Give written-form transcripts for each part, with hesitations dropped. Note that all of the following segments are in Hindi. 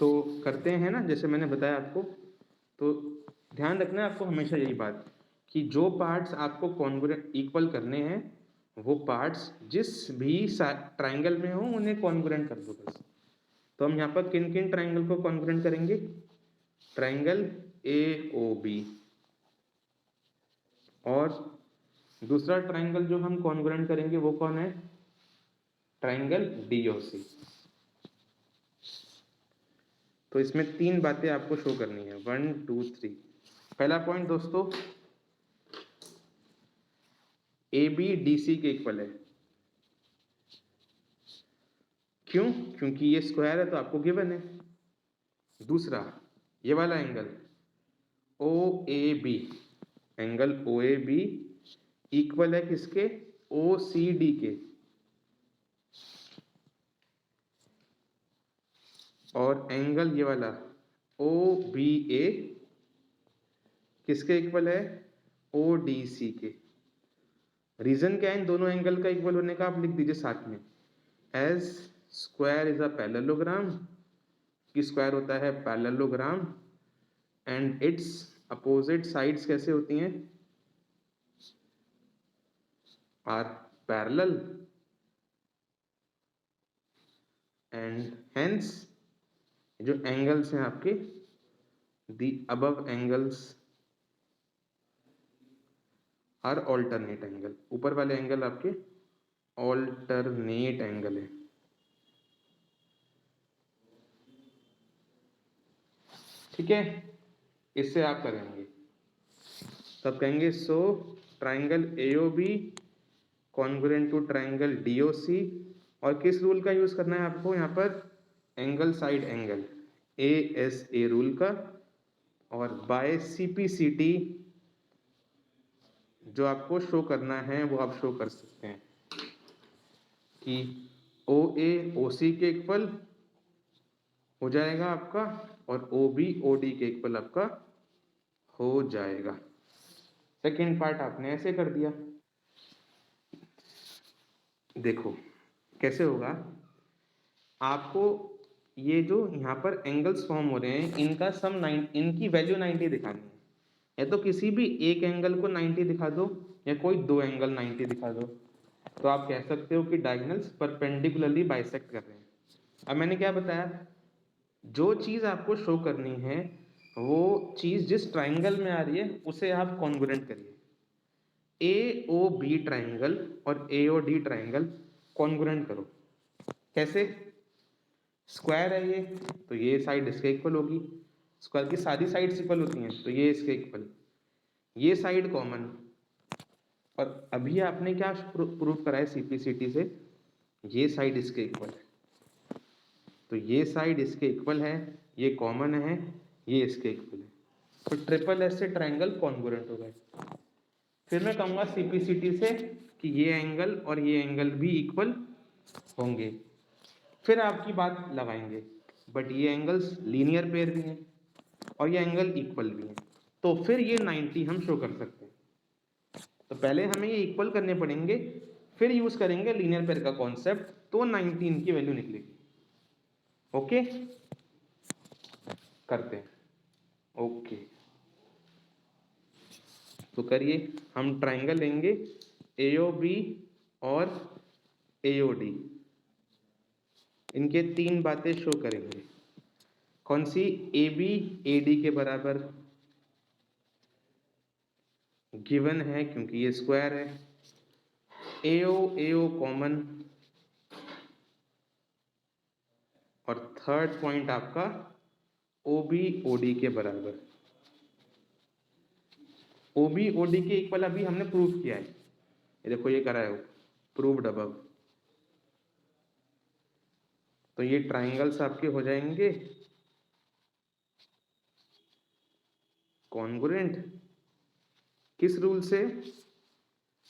तो करते हैं ना, जैसे मैंने बताया आपको। तो ध्यान रखना है आपको हमेशा यही बात कि जो पार्ट्स आपको कॉन्ग्रुएंट इक्वल करने हैं वो पार्ट्स जिस भी ट्राइंगल में हो उन्हें कॉन्ग्रुएंट कर दो बस। तो हम यहाँ पर किन किन ट्राइंगल को कॉन्ग्रुएंट करेंगे? ट्राइंगल AOB, और दूसरा ट्राइंगल जो हम कॉन्ग्रुएंट करेंगे वो कौन है? Triangle DOC। तो इसमें 3 बातें आपको शो करनी है, 1 2 3। पहला पॉइंट दोस्तों, AB DC के इक्वल है। क्यों? क्योंकि ये स्क्वायर है तो आपको गिवन है। दूसरा, ये वाला angle OAB, angle OAB equal है किसके? OCD के। और एंगल ये वाला OBA किसके इक्वल है? ODC के। रीजन क्या है इन दोनों एंगल का इक्वल होने का? आप लिख दीजिए साथ में, as square is a parallelogram, कि स्क्वायर होता है parallelogram, and its opposite sides कैसे होती हैं? आर पैरेलल, एंड हेंस जो एंगल्स हैं आपके, the above angles are alternate angle. ऊपर वाले एंगल आपके ऑल्टरनेट एंगल है। ठीक है, इससे आप करेंगे तब कहेंगे so triangle AOB congruent to triangle DOC। और किस रूल का यूज करना है आपको यहाँ पर? Angle side angle, ASA rule का। और बाय CPCT जो आपको शो करना है वो आप शो कर सकते हैं कि OA OC के इक्वल हो जाएगा आपका, और OB OD के इक्वल आपका हो जाएगा। सेकेंड पार्ट आपने ऐसे कर दिया। देखो कैसे होगा, आपको ये जो यहाँ पर एंगल्स फॉर्म हो रहे हैं इनका सम 9, इनकी वैल्यू 90 दिखानी है। या तो किसी भी एक एंगल को 90 दिखा दो या कोई दो एंगल 90 दिखा दो, तो आप कह सकते हो कि डायगोनल्स परपेंडिकुलरली बाइसेक्ट कर रहे हैं। अब मैंने क्या बताया, जो चीज आपको शो करनी है वो चीज जिस ट्राइंगल में आ रही है उसे आप कॉन्ग्रुएंट करिए। AOB ट्राइंगल और AOD ट्राइंगल कॉन्ग्रुएंट करो। कैसे? स्क्वायर है ये, तो ये साइड इसके इक्वल होगी। स्क्वायर की सारी साइड्स इक्वल होती हैं, तो ये इसके इक्वल। ये साइड कॉमन, और अभी आपने क्या प्रूव करा है CPCT से? ये साइड इसके इक्वल है, तो ये साइड इसके इक्वल है, ये कॉमन है, ये इसके इक्वल है, तो ट्रिपल एस से ट्राइंगल कॉन्ग्रुएंट हो गए। फिर मैं कहूँगा CPCT से कि ये एंगल और ये एंगल भी इक्वल होंगे, फिर आपकी बात लगाएंगे। बट ये एंगल्स लीनियर पेयर भी हैं और ये एंगल इक्वल भी हैं, तो फिर ये 90 हम शो कर सकते हैं। तो पहले हमें ये इक्वल करने पड़ेंगे, फिर यूज करेंगे लीनियर पेयर का कॉन्सेप्ट, तो 19 की वैल्यू निकलेगी। ओके, करते हैं। ओके, तो करिए। हम ट्राइंगल लेंगे AOB और AOD, इनके 3 बातें शो करेंगे। कौन सी? AB AD के बराबर गिवन है क्योंकि ये स्क्वायर है। AO कॉमन, और थर्ड पॉइंट आपका OB OD के बराबर। OB OD के इक्वल अभी हमने प्रूव किया है, ये देखो ये करा है प्रूव्ड अबव। तो ये ट्राइंगल्स आपके हो जाएंगे कॉन्ग्रुएंट, किस रूल से?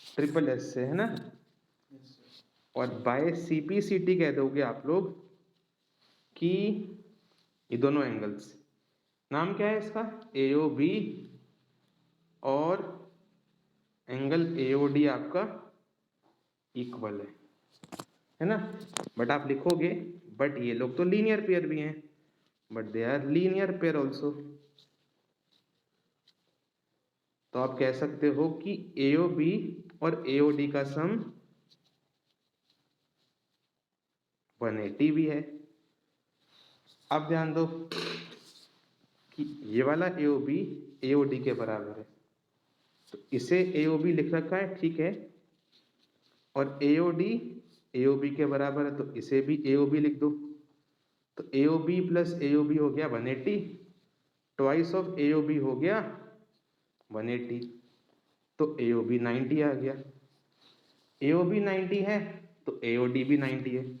ट्रिपल एस से, है ना। और बाय CPCT कह दोगे आप लोग कि ये दोनों एंगल्स, नाम क्या है इसका? AOB, और एंगल AOD आपका इक्वल है ना। बट आप लिखोगे बट ये लोग तो लीनियर पेयर भी हैं, but they are linear pair also. तो आप कह सकते हो कि AOB और AOD का सम 180 भी है। अब ध्यान दो कि ये वाला AOB AOD के बराबर है, तो इसे AOB लिख रखा है, ठीक है, और AOD AOB के बराबर है, तो इसे भी AOB लिख दो। तो AOB प्लस AOB हो गया 180, ट्वाइस ऑफ AOB हो गया 180, तो AOB 90 आ गया। AOB 90 है तो AOD भी 90 है,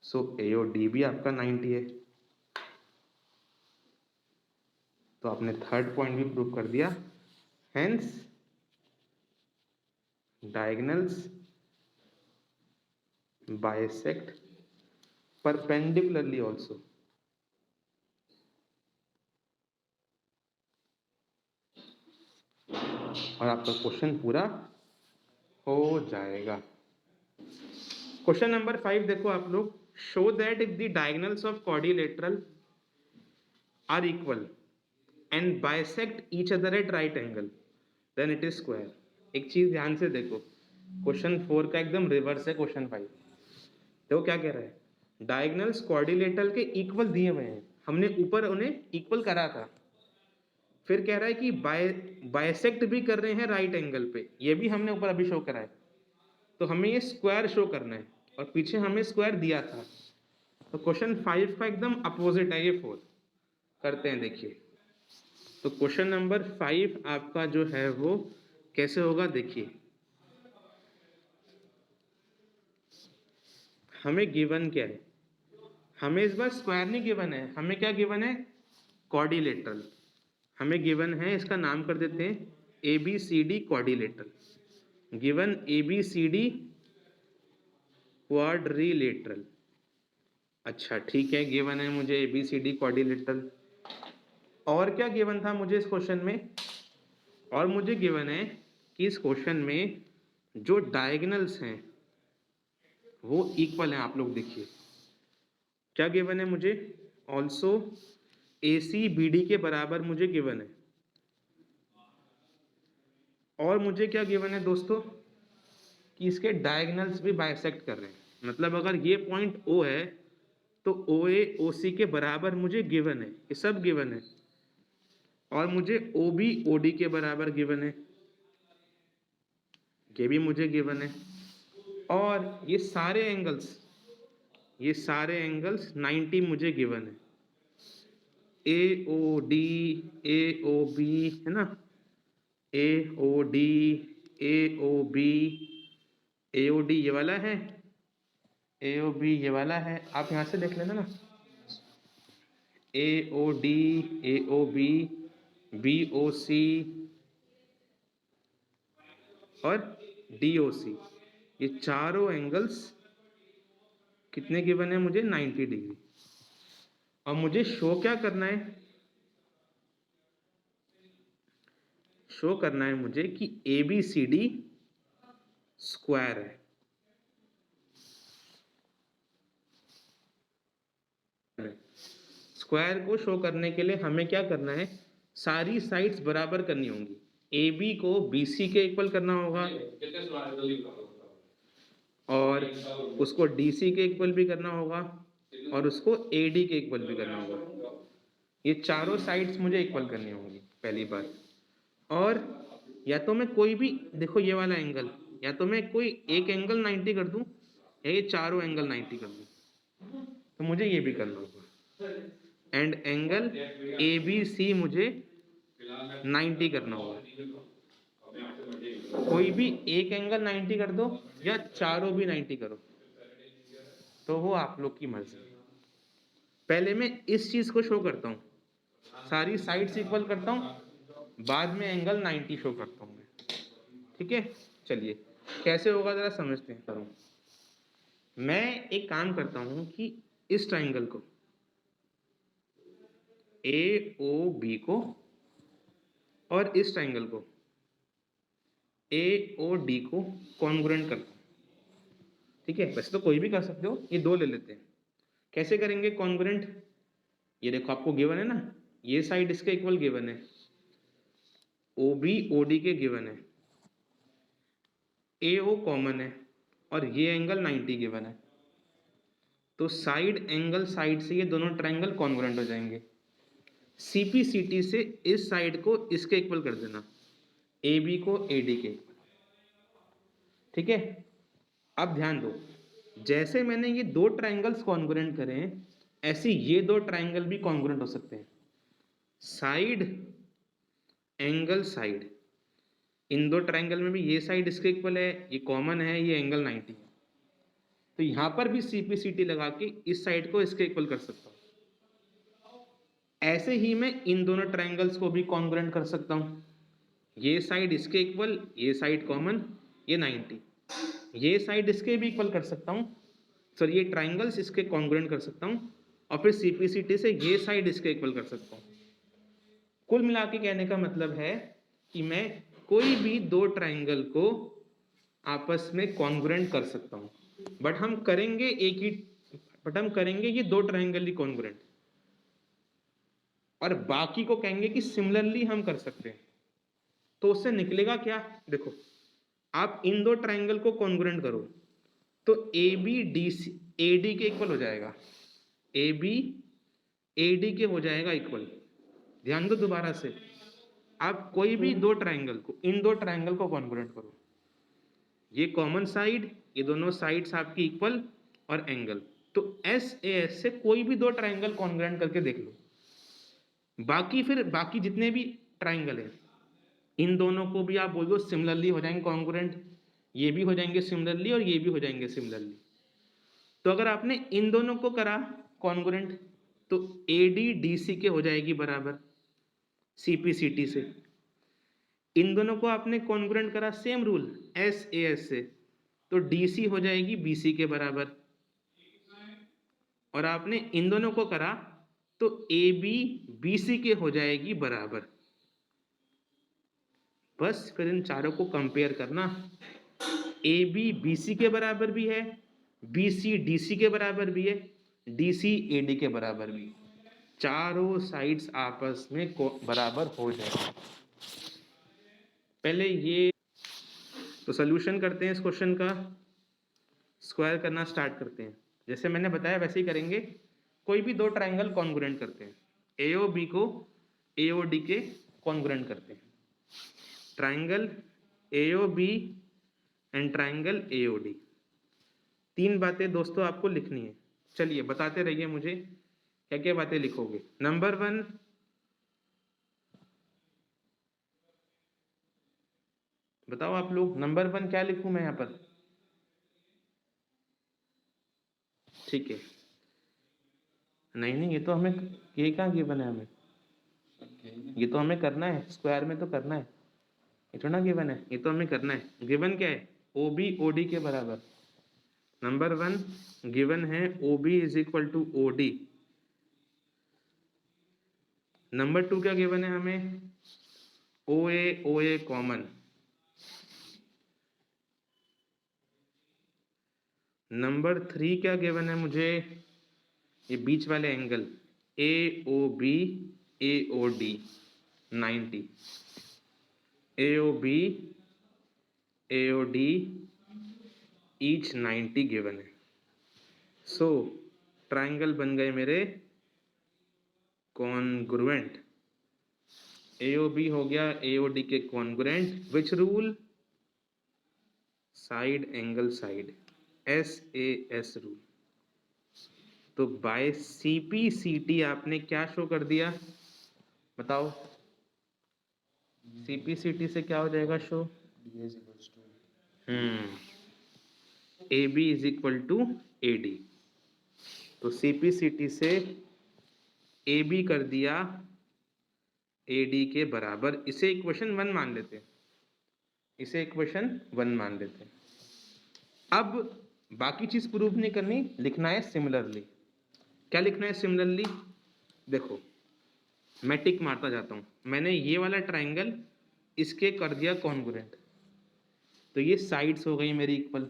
सो AOD भी आपका 90 है। तो आपने थर्ड पॉइंट भी प्रूव कर दिया। Hence diagonals bisect perpendicularly also. और आपका क्वेश्चन पूरा हो जाएगा। क्वेश्चन नंबर 5 देखो आप लोग, show that if the diagonals of quadrilateral are equal and bisect each other at right angle then it is square. एक चीज ध्यान से देखो, क्वेश्चन 4 का एकदम रिवर्स है क्वेश्चन 5। देखो क्या कह रहा है, डायगोनल्स क्वाड्रिलेटरल के इक्वल दिए हुए हैं, हमने ऊपर उन्हें इक्वल करा था, फिर कह रहा है कि बाइसेक्ट भी कर रहे हैं राइट एंगल पे, ये भी हमने ऊपर अभी शो करा है, तो हमें ये स्क्वायर शो करना है, और पीछे हमें स्क्वायर दिया था। तो क्वेश्चन 5 का एकदम अपोजिट है ये 4। करते हैं, देखिए। तो क्वेश्चन नंबर 5 आपका जो है वो कैसे होगा, देखिए। हमें गिवन क्या है, हमें इस बार स्क्वायर नहीं गिवन है, हमें क्या गिवन है, क्वाड्रिलेटरल हमें गिवन है, इसका नाम कर देते हैं ABCD quadrilateral. Given ABCD quadrilateral. अच्छा ठीक है, गिवन है मुझे ABCD क्वाड्रिलेटरल। और क्या गिवन था मुझे इस क्वेश्चन में, और मुझे गिवन है कि इस क्वेश्चन में जो डायगोनल्स हैं वो इक्वल हैं। आप लोग देखिए क्या गिवन है मुझे, ऑल्सो ACBD के बराबर मुझे गिवन है। और मुझे क्या गिवन है दोस्तों, कि इसके डायगोनल्स भी बाइसेक्ट कर रहे हैं, मतलब अगर ये पॉइंट O है तो OA OC के बराबर मुझे गिवन है, ये सब गिवन है। और मुझे OB OD के बराबर गिवन है, ये भी मुझे गिवन है। और ये सारे एंगल्स 90 मुझे गिवन है। AOD AOB है ना, AOD AOB AOD ये वाला है, AOB ये वाला है, आप यहां से देख लेना ना, AOD AOB BOC और DOC, ये चारों एंगल्स कितने गिवन है मुझे, 90 डिग्री। और मुझे शो क्या करना है, शो करना है मुझे कि ABCD स्क्वायर है। स्क्वायर को शो करने के लिए हमें क्या करना है, सारी साइड्स बराबर करनी होंगी। AB को BC के इक्वल करना होगा, और उसको DC के इक्वल भी करना होगा, और उसको AD के इक्वल भी करना होगा। ये चारों साइड्स मुझे इक्वल करनी होंगी पहली बात। और या तो मैं कोई भी, देखो ये वाला एंगल, या तो मैं कोई एक एंगल 90 कर दूं, या ये चारों एंगल 90 कर दूं, तो मुझे ये भी करना होगा। एंड एंगल ABC मुझे 90 करना होगा। कोई भी एक एंगल 90 कर दो, या चारों भी 90 करो, तो वो आप लोग की मर्जी। पहले मैं इस चीज को शो करता हूँ, सारी साइड्स इक्वल करता हूँ, बाद में एंगल 90 शो करता हूँ मैं, ठीक है। चलिए कैसे होगा जरा समझते हैं। करूँ मैं एक काम करता हूँ कि इस ट्राइंगल को AOB को और इस ट्राइंगल को AOD को कॉन्ग्रुएंट करता हूँ, ठीक है। वैसे तो कोई भी कर सकते हो, ये दो ले लेते हैं, कैसे करेंगे कॉन्ग्रुएंट? ये देखो आपको गिवन है ना, ये साइड इसके इक्वल गिवन है, OB OD के गिवन है, AO कॉमन है और ये एंगल 90 गिवन है, तो साइड एंगल साइड से ये दोनों ट्रायंगल कॉन्ग्रुएंट हो जाएंगे। CPCT से इस साइड को इसके इक्वल कर देना, AB को AD के इक्वल। ठीक है, अब ध्यान दो, जैसे मैंने ये दो ट्रायंगल्स कॉन्ग्रुएंट करे हैं, ऐसे ये दो ट्रायंगल भी कॉन्ग्रुएंट हो सकते हैं। साइड एंगल साइड, इन दो ट्रायंगल में भी ये साइड इसके इक्वल है, ये कॉमन है, ये एंगल 90 है, तो यहां पर भी CPCT लगा के इस साइड को इसके इक्वल कर सकता हूं। ऐसे ही मैं इन दोनों ट्रायंगल्स को भी कॉन्ग्रुएंट कर सकता हूं, ये साइड इसके इक्वल, ये साइड कॉमन, ये 90, ये साइड इसके भी इक्वल कर सकता हूं, सर ये ट्रायंगल्स इसके कॉन्ग्रुएंट कर सकता हूं, और फिर CPCT से ये साइड इसके इक्वल कर सकता हूं। कुल मिला के कहने का मतलब है कि मैं कोई भी दो ट्रायंगल को आपस में कॉन्ग्रुएंट कर सकता हूं, बट हम करेंगे ये दो ट्रायंगल ही कॉन्ग्रुएंट, और बाकी को कहेंगे कि सिमिलरली हम कर सकते हैं। तो उससे निकलेगा क्या, देखो आप इन दो ट्रायंगल को कॉन्ग्रुएंट करो तो AB DC AD के इक्वल हो जाएगा, AB AD के हो जाएगा इक्वल। ध्यान दो दोबारा से, आप कोई भी दो ट्रायंगल को, इन दो ट्रायंगल को कॉन्ग्रुएंट करो, ये कॉमन साइड, ये दोनों साइड्स आपकी इक्वल और एंगल, तो SAS से कोई भी दो ट्रायंगल कॉन्ग्रुएंट करके देख लो, बाकी फिर बाकी जितने भी ट्रायंगल हैं इन दोनों को भी आप बोल दो सिमिलरली हो जाएंगे कॉन्ग्रुएंट, ये भी हो जाएंगे सिमिलरली और ये भी हो जाएंगे सिमिलरली। तो अगर आपने इन दोनों को करा कॉन्ग्रुएंट तो AD DC के हो जाएगी बराबर CPCT से, इन दोनों को आपने कॉन्ग्रुएंट करा सेम रूल SAS से, तो DC हो जाएगी BC के बराबर, और आपने इन दोनों को करा तो AB BC के हो जाएगी बराबर। बस फिर इन चारों को कंपेयर करना, AB BC के बराबर भी है, BC DC के बराबर भी है, DC AD के बराबर भी, चारों साइड्स आपस में बराबर हो जाएंगे। पहले ये तो सॉल्यूशन करते हैं इस क्वेश्चन का, स्क्वायर करना स्टार्ट करते हैं। जैसे मैंने बताया वैसे ही करेंगे, कोई भी दो ट्रायंगल कॉन्ग्रुएंट करते हैं, AOB को AOD के कॉन्ग्रुएंट करते हैं, triangle AOB and triangle AOD। तीन बातें दोस्तों आपको लिखनी है, चलिए बताते रहिए मुझे क्या क्या बातें लिखोगे। नंबर 1, बताओ आप लोग, नंबर 1 क्या लिखूं मैं यहाँ पर? ठीक है, नहीं ये तो हमें, ये कहाँ गिवन है हमें, ये तो हमें करना है, स्क्वायर में तो करना है, ये थोड़ा गिवन है, ये तो हमें करना है। गिवन क्या है? OB OD के बराबर। नंबर 1 गिवन है OB is equal to OD। Number 2 क्या गिवन है हमें? OA common. नंबर 3 क्या गिवन है मुझे? ये बीच वाले angle AOB AOD 90, AOB AOD each 90 given है। सो ट्रायंगल बन गए मेरे कॉन्ग्रुएंट। AOB हो गया AOD के congruent, which rule? Side angle side, SAS rule. तो बाय CPCT आपने क्या शो कर दिया, बताओ? CPCT से क्या हो जाएगा show? AB is equal to AD। तो CPCT से AB कर दिया AD के बराबर, इसे इक्वेशन 1 मान लेते हैं, इसे इक्वेशन 1 मान लेते हैं। अब बाकी चीज प्रूव नहीं करनी, लिखना है सिमिलरली। क्या लिखना है सिमिलरली? देखो मैं टिक मारता जाता हूं, मैंने ये वाला ट्रायंगल इसके कर दिया कॉन्ग्रुएंट, तो ये साइड्स हो गई मेरी इक्वल।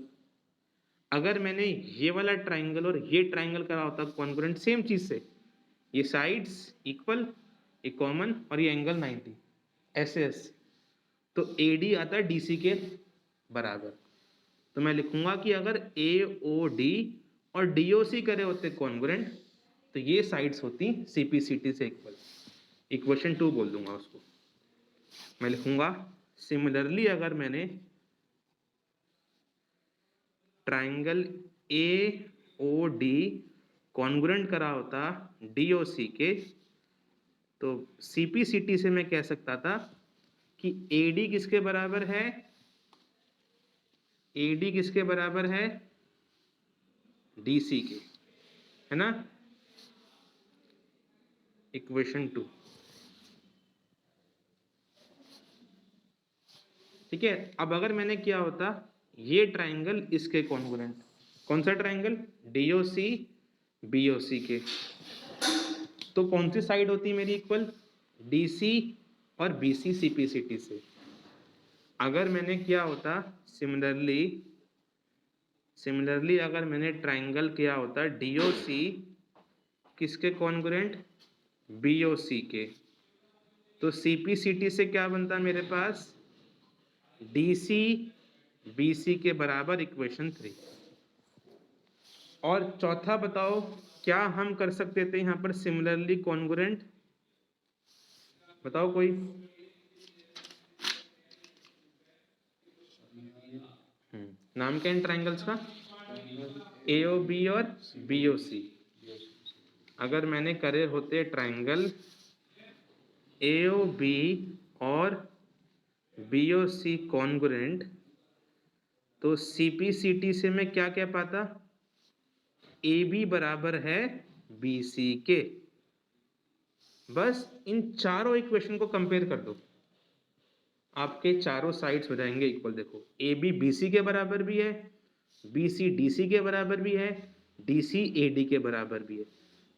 अगर मैंने ये वाला ट्राइंगल और ये ट्राइंगल करा होता कॉन्ग्रुएंट सेम चीज से, ये साइड्स इक्वल, ये कॉमन और ये एंगल 90 ऐसे ऐसे, तो AD आता है DC के बराबर। तो मैं लिखूंगा कि अगर AOD और DOC करे होते कॉन्ग्रुएंट तो ये साइड्स होती CPCT से इक्वल। इक्वेशन 2 बोल दूंगा उसको। मैं लिखूंगा सिमिलरली अगर मैंने ट्राइंगल AOD कॉन्ग्रुएंट करा होता DOC के, तो CPCT से मैं कह सकता था कि AD किसके बराबर है, AD किसके बराबर है, DC के, है ना। इक्वेशन 2, ठीक है। अब अगर मैंने किया होता ये ट्राइंगल इसके कॉन्ग्रुएंट, कौन सा ट्राइंगल, DOC BOC के, तो कौन सी साइड होती मेरी इक्वल, DC और BC CPCT से। अगर मैंने किया होता सिमिलरली अगर मैंने ट्राइंगल किया होता DOC किसके कॉन्ग्रुएंट, BOC के, तो CPCT से क्या बनता मेरे पास, DC BC के बराबर इक्वेशन 3। और चौथा बताओ क्या हम कर सकते थे यहाँ पर सिमिलरली कॉन्ग्रुएंट, बताओ कोई। नाम क्या इन ट्राइंगल्स का, AOB और BOC। अगर मैंने करे होते ट्राइंगल AOB और BOC कॉन्ग्रुएंट, तो CPCT से मैं क्या कह पाता, AB बराबर है BC के। बस इन चारों इक्वेशन को कंपेयर कर दो, आपके चारों साइड्स हो जाएंगे इक्वल। देखो AB BC के बराबर भी है, BC DC के बराबर भी है, DC AD के बराबर भी है,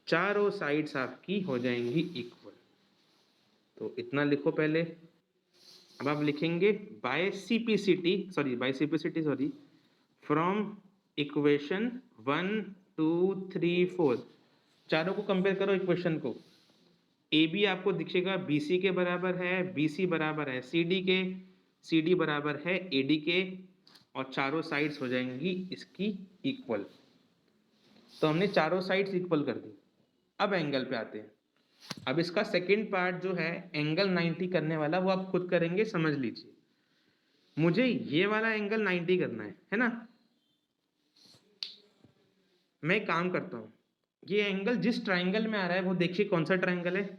चारों साइड्स आपकी हो जाएंगी इक्वल। तो इतना लिखो पहले। अब आप लिखेंगे by CPCT sorry from equation 1 2 3 4, चारों को कंपेयर करो इक्वेशन को। AB आपको दिखेगा BC के बराबर है, BC बराबर है CD के, CD बराबर है AD के, और चारों साइड्स हो जाएंगी इसकी इक्वल। तो हमने चारों साइड्स इक्वल कर दी। अब एंगल पे आते हैं। अब इसका सेकंड पार्ट जो है एंगल 90 करने वाला, वो आप खुद करेंगे, समझ लीजिए। मुझे ये वाला एंगल 90 करना है ना। मैं काम करता हूं, ये एंगल जिस ट्राइंगल में आ रहा है वो देखिए कौन सा ट्राइंगल है,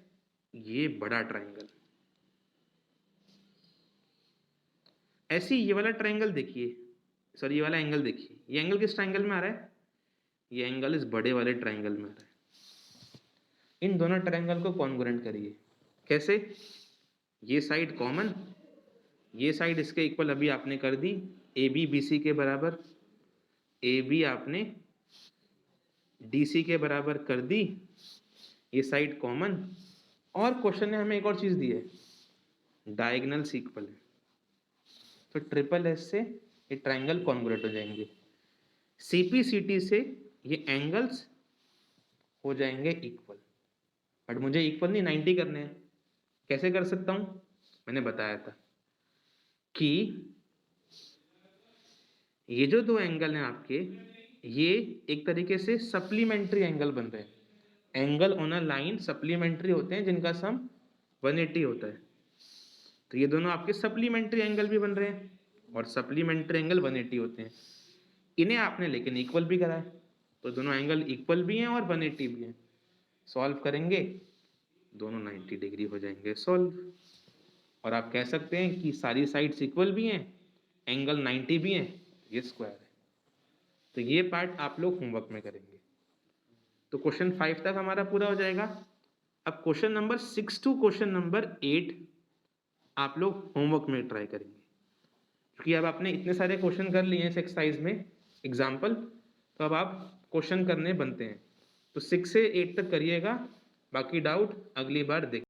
ये बड़ा ट्राइंगल। ऐसे ये वाला ट्राइंगल देखिए, सॉरी ये वाला एंगल देखिए, ये एंगल किस ट्राइंगल में आ रहा है, ये एंगल इस बड़े वाले ट्राइंगल में आ रहा है। इन दोनों ट्राइंगल को कॉन्ग्रुएंट करिए। कैसे, ये साइड कॉमन, ये साइड इसके इक्वल अभी आपने कर दी, AB BC के बराबर, AB आपने DC के बराबर कर दी, ये साइड कॉमन। और क्वेश्चन ने हमें एक और चीज दी है, डायगोनल्स इक्वल है, तो SSS से ये ट्राइंगल कॉन्ग्रुएंट हो जाएंगे। CPCT से ये एंगल्स हो जाएंगे इक्वल, बट मुझे इक्वल नहीं 90 करने हैं। कैसे कर सकता हूं, मैंने बताया था कि ये जो दो एंगल हैं आपके, ये एक तरीके से सप्लीमेंट्री एंगल बन रहे हैं। Angle on a line supplementary होते हैं जिनका सम 180 होता है, तो ये दोनों आपके सप्लीमेंट्री एंगल भी बन रहे हैं और सप्लीमेंट्री एंगल 180 होते हैं। इन्हें आपने लेकिन इक्वल भी करा है, तो दोनों एंगल इक्वल भी हैं और 180 भी हैं। सॉल्व करेंगे, दोनों 90 डिग्री हो जाएंगे सॉल्व। और आप कह सकते हैं कि सारी साइड्स इक्वल भी हैं, एंगल 90 भी हैं, ये स्क्वायर है। तो ये पार्ट आप लोग होमवर्क में करेंगे। तो क्वेश्चन 5 तक हमारा पूरा हो जाएगा। अब question number 6 to question number 8 आप लोग होमवर्क में ट्राई करेंगे, क्योंकि अब आपने इतने सारे क्वेश्चन कर लिए हैं इस एक्सरसाइज में एग्जाम्पल, तो अब आप क्वेश्चन करने बनते हैं। तो 6 से 8 तक करिएगा, बाकी डाउट अगली बार देख